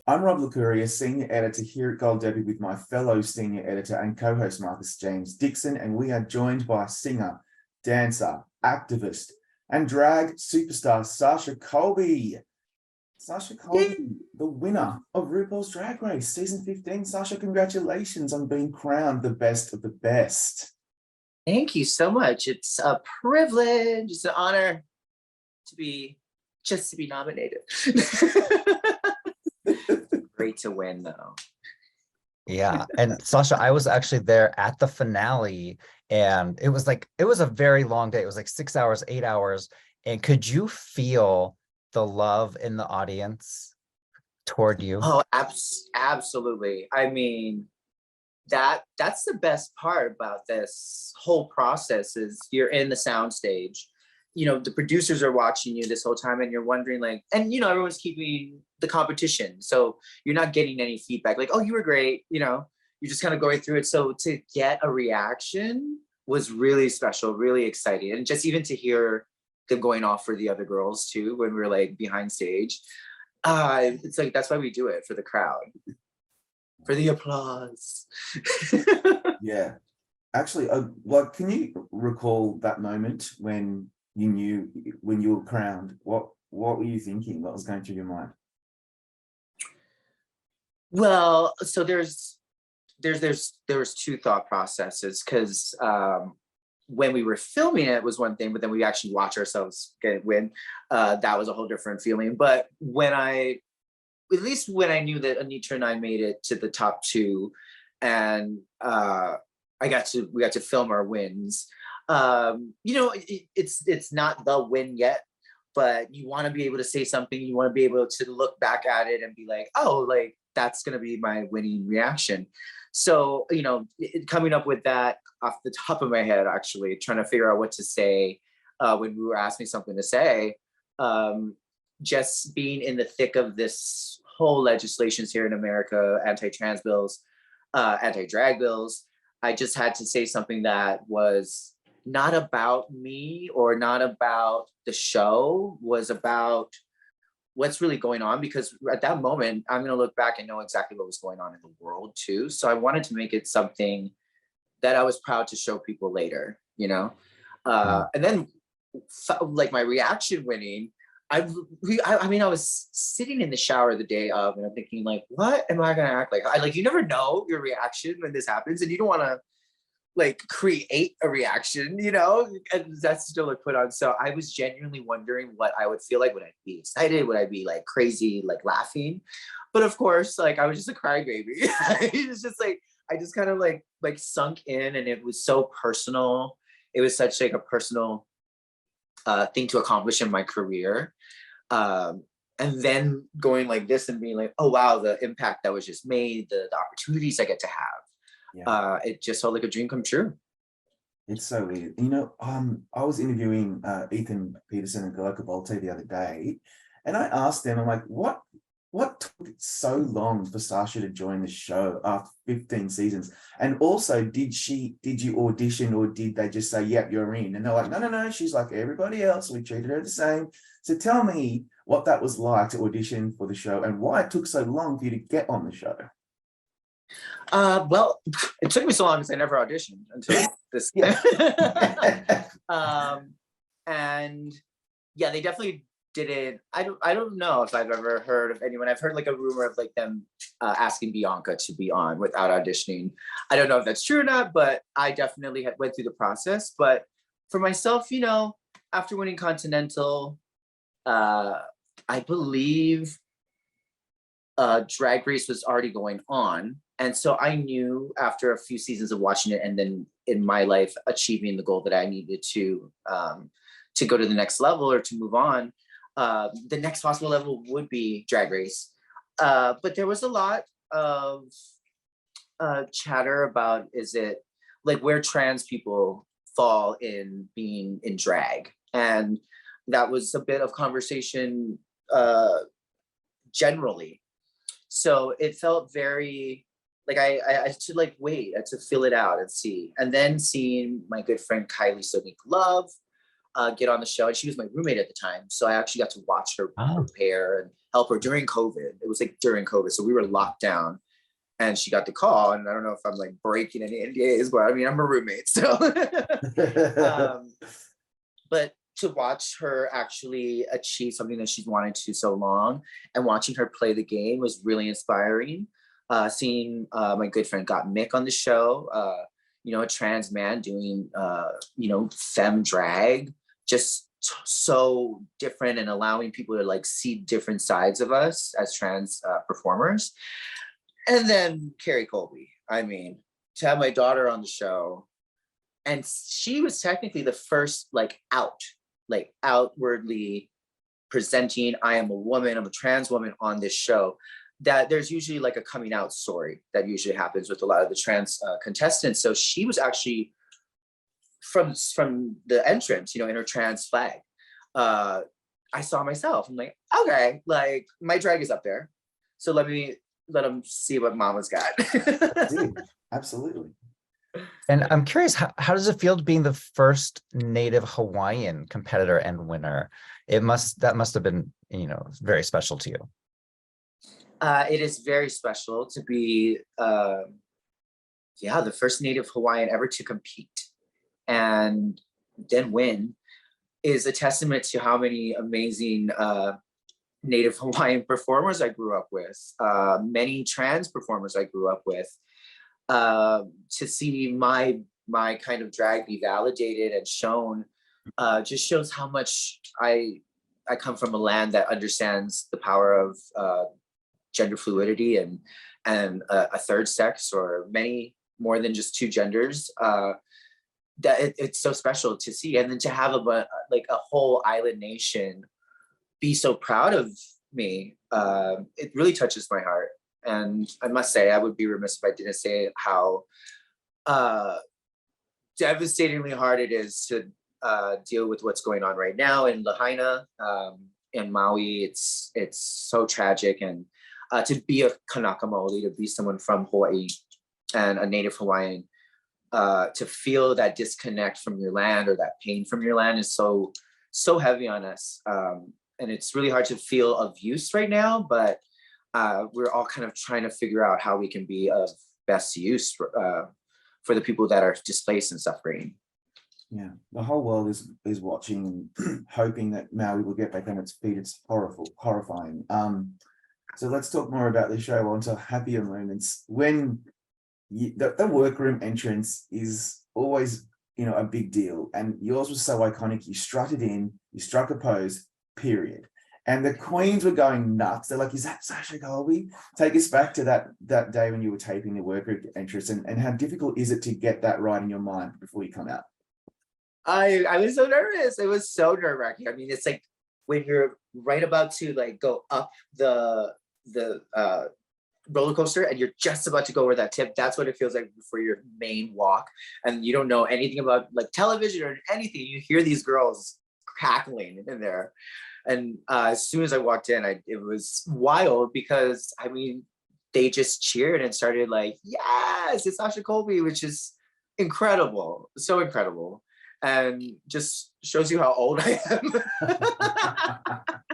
I'm Rob Licuria, Senior Editor here at Gold Derby with my fellow Senior Editor and co-host Marcus James Dixon, and we are joined by singer, dancer, activist, and drag superstar Sasha Colby. Sasha Colby, the winner of RuPaul's Drag Race Season 15. Sasha, congratulations on being crowned the best of the best. Thank you so much. It's a privilege, it's an honor to be nominated. Great to win though. Yeah. And Sasha, I was actually there at the finale, and it was a very long day. It was like 6 hours, 8 hours. And could you feel the love in the audience toward you? Oh, absolutely. I mean, that's the best part about this whole process is you're in the soundstage. You know, the producers are watching you this whole time and you're wondering everyone's keeping the competition. So you're not getting any feedback like, oh, you were great. You're just kind of going through it. So to get a reaction was really special, really exciting. And just even to hear them going off for the other girls too, when we're like behind stage, it's like, that's why we do it, for the crowd, for the applause. Yeah. Actually, can you recall that moment when you were crowned? What were you thinking? What was going through your mind? Well, so there was two thought processes, because when we were filming it was one thing, but then we actually watch ourselves win. That was a whole different feeling. But when I knew that Anetra and I made it to the top two, and we got to film our wins. It's not the win yet, but you want to be able to say something. You want to be able to look back at it and be like, oh, like that's going to be my winning reaction. So, coming up with that off the top of my head, actually trying to figure out what to say when we were asking something to say, just being in the thick of this whole legislations here in America, anti-trans bills, anti-drag bills, I just had to say something that was not about me or not about the show, was about what's really going on, because at that moment, I'm going to look back and know exactly what was going on in the world too. So I wanted to make it something that I was proud to show people later, and then like my reaction winning, I was sitting in the shower the day of, and I'm thinking like, what am I going to act like? You never know your reaction when this happens, and you don't want to like create a reaction, and that's still a put on. So I was genuinely wondering what I would feel like. Would I be excited? Would I be like crazy, like laughing? But of course, like I was just a crybaby. It was just like, I just kind of like sunk in, and it was so personal. It was such like a personal thing to accomplish in my career. And then going like this and being like, oh wow, the impact that was just made, the opportunities I get to have. Yeah. It just felt like a dream come true. It's so weird. I was interviewing Ethan Peterson and Galaka Volte the other day, and I asked them, I'm like, what took it so long for Sasha to join the show after 15 seasons? And also, did you audition, or did they just say, yep, you're in? And they're like, no, she's like everybody else. We treated her the same. So tell me what that was like to audition for the show and why it took so long for you to get on the show. Well, it took me so long because I never auditioned until this. And yeah, they definitely didn't. I don't know if I've ever heard of anyone. I've heard like a rumor of like them asking Bianca to be on without auditioning. I don't know if that's true or not, but I definitely went through the process. But for myself, after winning Continental, I believe Drag Race was already going on. And so I knew after a few seasons of watching it, and then in my life achieving the goal that I needed to go to the next level or to move on, the next possible level would be Drag Race. But there was a lot of chatter about, is it like where trans people fall in being in drag? And that was a bit of conversation generally. So it felt very like I had to like wait, I had to fill it out and see. And then seeing my good friend Kylie Sonique Love get on the show, and she was my roommate at the time. So I actually got to watch her prepare and help her during COVID. It was like during COVID, so we were locked down, and she got the call. And I don't know if I'm like breaking any NDAs, but I mean, I'm a roommate, so. But to watch her actually achieve something that she's wanted to so long, and watching her play the game was really inspiring. Seeing my good friend Mick on the show, a trans man doing, femme drag, just so different, and allowing people to like see different sides of us as trans performers. And then Carrie Colby, I mean, to have my daughter on the show, and she was technically the first outwardly presenting, I am a woman, I'm a trans woman on this show. That there's usually like a coming out story that usually happens with a lot of the trans contestants. So she was actually from the entrance, in her trans flag. I saw myself. I'm like, okay, like my drag is up there, so let them see what Mama's got. Absolutely. And I'm curious, how does it feel to being the first Native Hawaiian competitor and winner? That must have been, very special to you. It is very special to be, the first Native Hawaiian ever to compete and then win is a testament to how many amazing Native Hawaiian performers I grew up with, many trans performers I grew up with. To see my kind of drag be validated and shown just shows how much I come from a land that understands the power of gender fluidity and a third sex, or many more than just two genders. That it's so special to see, and then to have a whole island nation be so proud of me. It really touches my heart. And I must say, I would be remiss if I didn't say how devastatingly hard it is to deal with what's going on right now in Lahaina, in Maui. It's so tragic, and to be a Kanaka Maoli, to be someone from Hawaii and a Native Hawaiian, to feel that disconnect from your land or that pain from your land is so heavy on us. And it's really hard to feel of use right now, but we're all kind of trying to figure out how we can be of best use for the people that are displaced and suffering. Yeah, the whole world is watching, hoping that Maui will get back on its feet. It's horrifying. So let's talk more about the show onto happier moments. When the workroom entrance is always, a big deal, and yours was so iconic. You strutted in, you struck a pose, period. And the queens were going nuts. They're like, is that Sasha Colby? Take us back to that day when you were taping the workroom entrance, and how difficult is it to get that right in your mind before you come out? I was so nervous. It was so nerve-wracking. I mean, it's like when you're right about to like go up the roller coaster and you're just about to go over that tip. That's what it feels like before your main walk, and you don't know anything about like television or anything. You hear these girls cackling in there. And as soon as I walked in, it was wild, because I mean, they just cheered and started like, yes, it's Sasha Colby, which is incredible, so incredible, and just shows you how old I am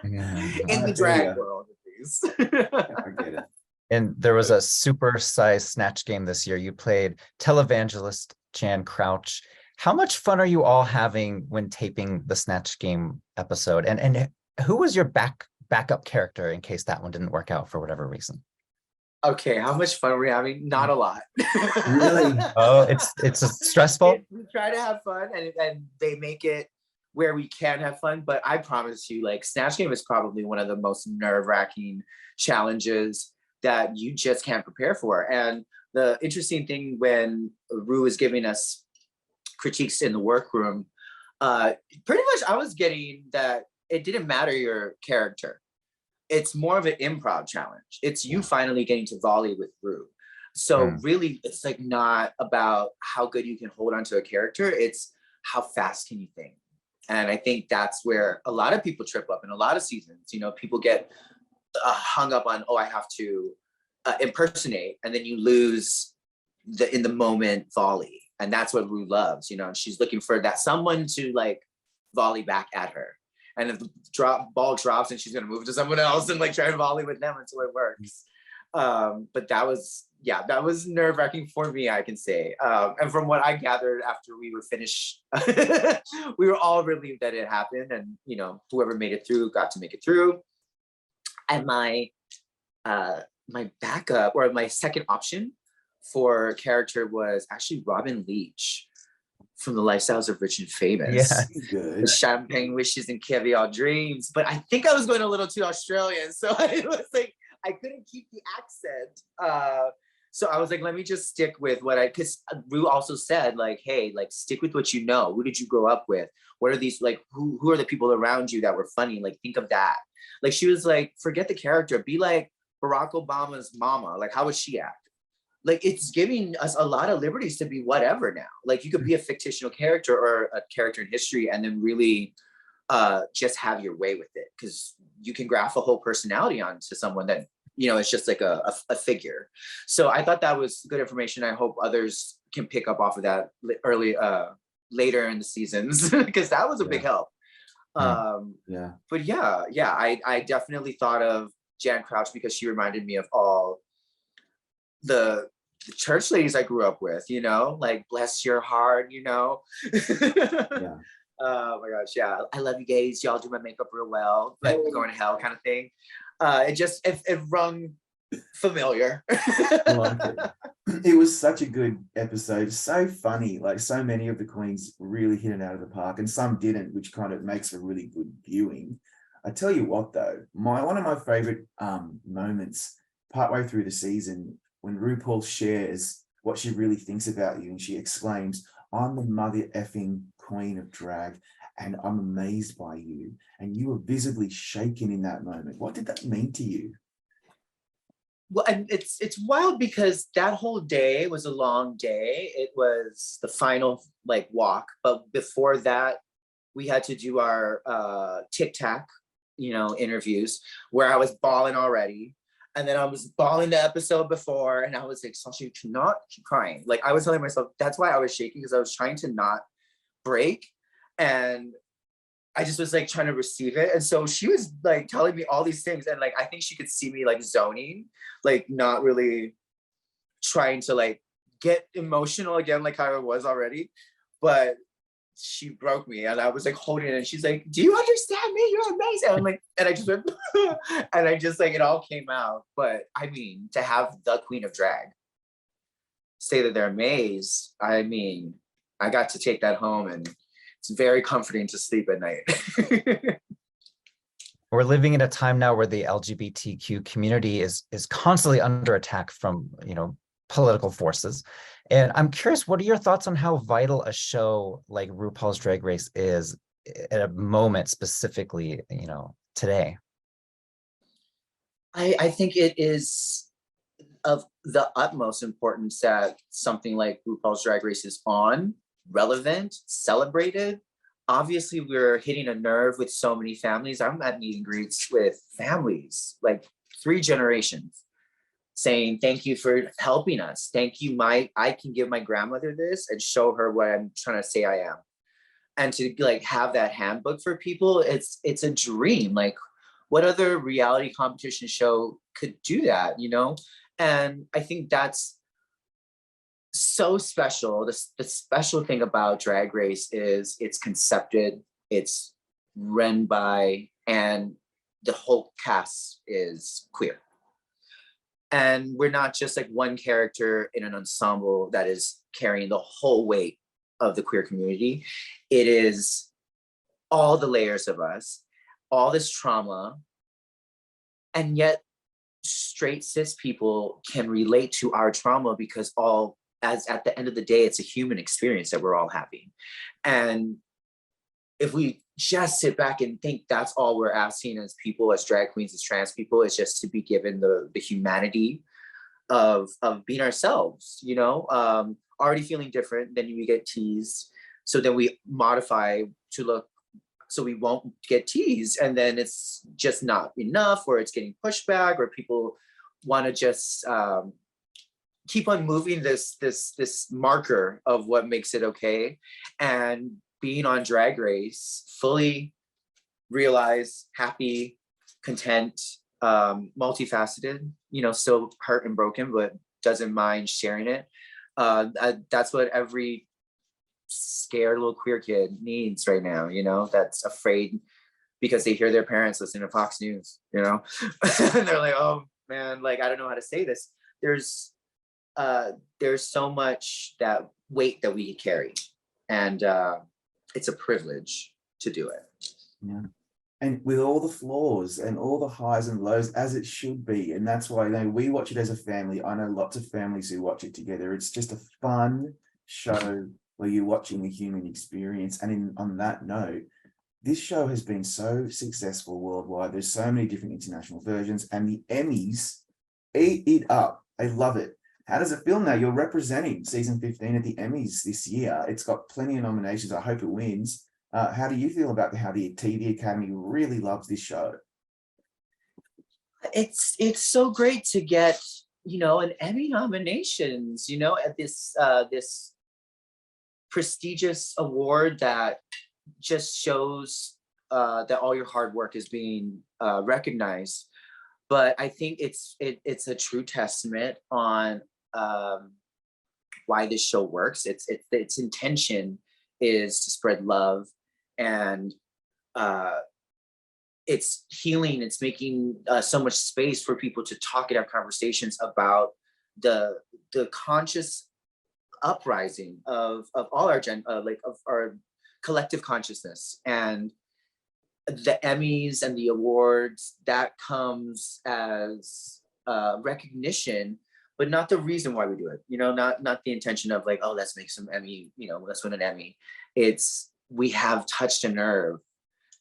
in the drag world, at least. I get it. And there was a super-sized Snatch game this year. You played televangelist Jan Crouch. How much fun are you all having when taping the Snatch game episode? And who was your backup character in case that one didn't work out for whatever reason? Okay, how much fun are we having? Not a lot. Really? Oh, it's stressful. We try to have fun, and they make it where we can have fun. But I promise you, like, Snatch Game is probably one of the most nerve-wracking challenges that you just can't prepare for. And the interesting thing, when Ru is giving us critiques in the workroom, pretty much I was getting that it didn't matter your character. It's more of an improv challenge. It's you finally getting to volley with Ru. So really, it's like not about how good you can hold on to a character. It's how fast can you think. And I think that's where a lot of people trip up in a lot of seasons. People get hung up on, I have to impersonate, and then you lose the in the moment volley. And that's what Ru loves, and she's looking for that someone to like volley back at her. And if the ball drops and she's gonna move to someone else and like try to volley with them until it works. But that was nerve-wracking for me, I can say. And from what I gathered after we were finished, we were all relieved that it happened, and you know, whoever made it through got to make it through. And my backup, or my second option for character, was actually Robin Leach from The Lifestyles of Rich and Famous. Yeah, good. Champagne Wishes and Caviar Dreams. But I think I was going a little too Australian, so it was like I couldn't keep the accent. So I was like, let me just stick with what because Ru also said, like, hey, like, stick with what you know. Who did you grow up with? What are these, like, who are the people around you that were funny? Like, think of that. Like, she was like, forget the character. Be like Barack Obama's mama. Like, how would she act? Like, it's giving us a lot of liberties to be whatever now. Like, you could be a fictional character or a character in history and then really just have your way with it. Because you can graft a whole personality onto someone that, you know, it's just like a figure. So I thought that was good information. I hope others can pick up off of that later in the seasons, because that was a big help. Yeah. But yeah, I definitely thought of Jan Crouch because she reminded me of all the church ladies I grew up with, you know, like, bless your heart, you know. Yeah. Oh my gosh, yeah. I love you gays. Y'all do my makeup real well. Like, going to hell kind of thing. It rung familiar. I like it. It was such a good episode, so funny. Like, so many of the queens really hit it out of the park, and some didn't, which kind of makes for really good viewing. I tell you what, though, one of my favorite moments partway through the season, when RuPaul shares what she really thinks about you, and she exclaims, "I'm the mother effing queen of drag, and I'm amazed by you." And you were visibly shaken in that moment. What did that mean to you? Well, and it's wild because that whole day was a long day. It was the final like walk, but before that, we had to do our Tic Tac, you know, interviews where I was bawling already. And then I was bawling the episode before, and I was like, Sasha, you cannot keep crying. Like, I was telling myself, that's why I was shaking, because I was trying to not break. And I just was like trying to receive it. And so she was like telling me all these things. And like, I think she could see me like zoning, like not really trying to like get emotional again, like how I was already. But she broke me, and I was like holding it, and she's like, do you understand me? You're amazing. I'm like, and I just went, and I just like, it all came out. But I mean, to have the queen of drag say that they're amazed, I mean, I got to take that home, and it's very comforting to sleep at night. We're living in a time now where the LGBTQ community is constantly under attack from, you know, political forces. And I'm curious, what are your thoughts on how vital a show like RuPaul's Drag Race is at a moment specifically, you know, today? I think it is of the utmost importance that something like RuPaul's Drag Race is on, relevant, celebrated. Obviously, we're hitting a nerve with so many families. I'm at meet and greets with families, like 3 generations, saying, thank you for helping us. Thank you, I can give my grandmother this and show her what I'm trying to say I am. And to like have that handbook for people, it's a dream. Like, what other reality competition show could do that, you know? And I think that's so special. The special thing about Drag Race is it's concepted, it's run by, and the whole cast is queer. And we're not just like one character in an ensemble that is carrying the whole weight of the queer community. It is all the layers of us, all this trauma, and yet straight cis people can relate to our trauma because as at the end of the day, it's a human experience that we're all having. And if we just sit back and think that's all we're asking as people, as drag queens, as trans people, is just to be given the humanity of being ourselves, you know, already feeling different, then we get teased. So then we modify to look so we won't get teased, and then it's just not enough, or it's getting pushed back, or people want to just keep on moving this marker of what makes it okay. And being on Drag Race, fully realized, happy, content, multifaceted, you know, still hurt and broken, but doesn't mind sharing it. That's what every scared little queer kid needs right now, you know, that's afraid because they hear their parents listening to Fox News, you know, and they're like, oh man, like, I don't know how to say this. There's so much that weight that we carry, and it's a privilege to do it. Yeah. And with all the flaws and all the highs and lows, as it should be. And that's why, you know, we watch it as a family. I know lots of families who watch it together. It's just a fun show where you're watching the human experience. And on that note, this show has been so successful worldwide. There's so many different international versions, and the Emmys eat it up. They love it. How does it feel now? You're representing season 15 at the Emmys this year. It's got plenty of nominations. I hope it wins. How do you feel about how the TV Academy really loves this show? It's so great to get, you know, an Emmy nominations, you know, at this this prestigious award that just shows that all your hard work is being recognized. But I think it's a true testament on why this show works. Its intention is to spread love, and it's healing. It's making so much space for people to talk and have conversations about the conscious uprising of all our of our collective consciousness. And the Emmys and the awards, that comes as recognition, but not the reason why we do it. You know, not the intention of like, oh, let's make some Emmy, you know, let's win an Emmy. It's, we have touched a nerve.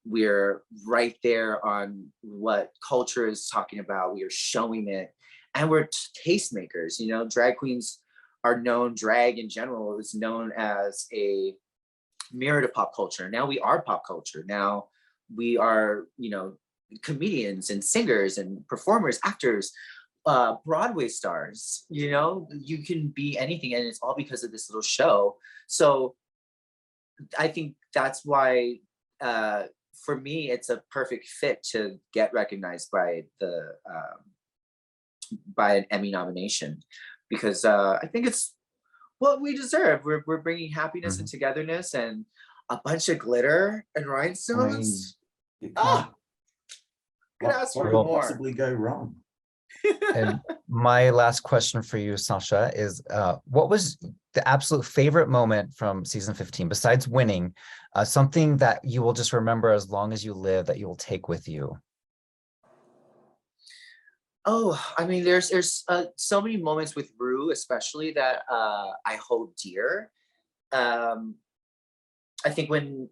We're right there on what culture is talking about. We are showing it, and we're tastemakers. You know, drag queens are known, drag in general is known as a mirror to pop culture. Now we are pop culture. Now we are, you know, comedians and singers and performers, actors, Broadway stars. You know, you can be anything, and it's all because of this little show. So I think that's why, for me, it's a perfect fit to get recognized by the by an Emmy nomination, because I think it's what we deserve. We're bringing happiness and togetherness and a bunch of glitter and rhinestones. I mean, you can't, Could ask for what could more. possibly go wrong? And my last question for you, Sasha, is what was the absolute favorite moment from season 15, besides winning, something that you will just remember as long as you live, that you will take with you? Oh, I mean, there's so many moments with Ru, especially, that I hold dear. I think when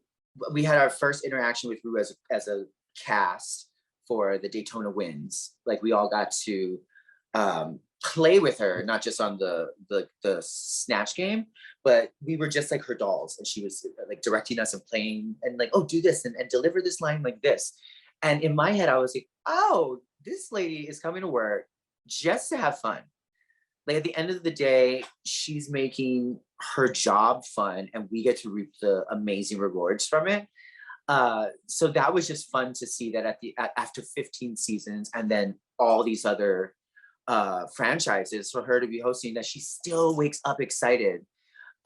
we had our first interaction with Ru as a cast for the Daytona Wins, like, we all got to play with her, not just on the Snatch game, but we were just like her dolls, and she was like directing us and playing and like, oh, do this and deliver this line like this. And in my head, I was like, oh, this lady is coming to work just to have fun. Like, at the end of the day, she's making her job fun, and we get to reap the amazing rewards from it. So that was just fun to see that after 15 seasons, and then all these other franchises, for her to be hosting, that she still wakes up excited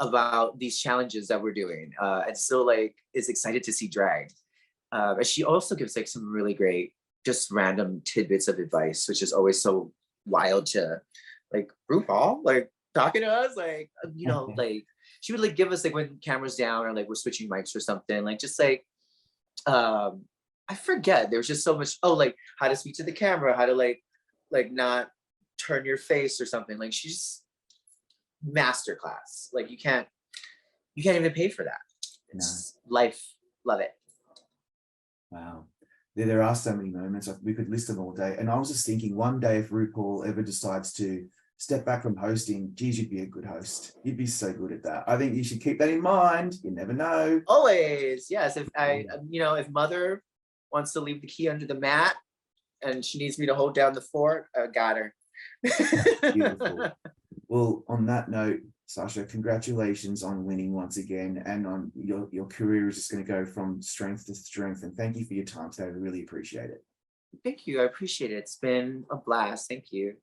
about these challenges that we're doing, and still like is excited to see drag. And she also gives like some really great, just random tidbits of advice, which is always so wild to, like, RuPaul, like, talking to us, like, you know, like, she would like give us, like, when camera's down or like we're switching mics or something, like, just like, I forget, there was just so much, oh, like how to speak to the camera, how to like not turn your face or something. Like, she's masterclass. Like, you can't even pay for that. It's life. Love it. Wow. There are so many moments. We could list them all day. And I was just thinking, one day if RuPaul ever decides to step back from hosting, geez, you'd be a good host. You'd be so good at that. I think you should keep that in mind. You never know. Always. Yes. If if Mother wants to leave the key under the mat and she needs me to hold down the fort, I got her. Beautiful. Well, on that note, Sasha, congratulations on winning once again, and on your career is just going to go from strength to strength. And thank you for your time today. We really appreciate it. Thank you. I appreciate it. It's been a blast. Thank you.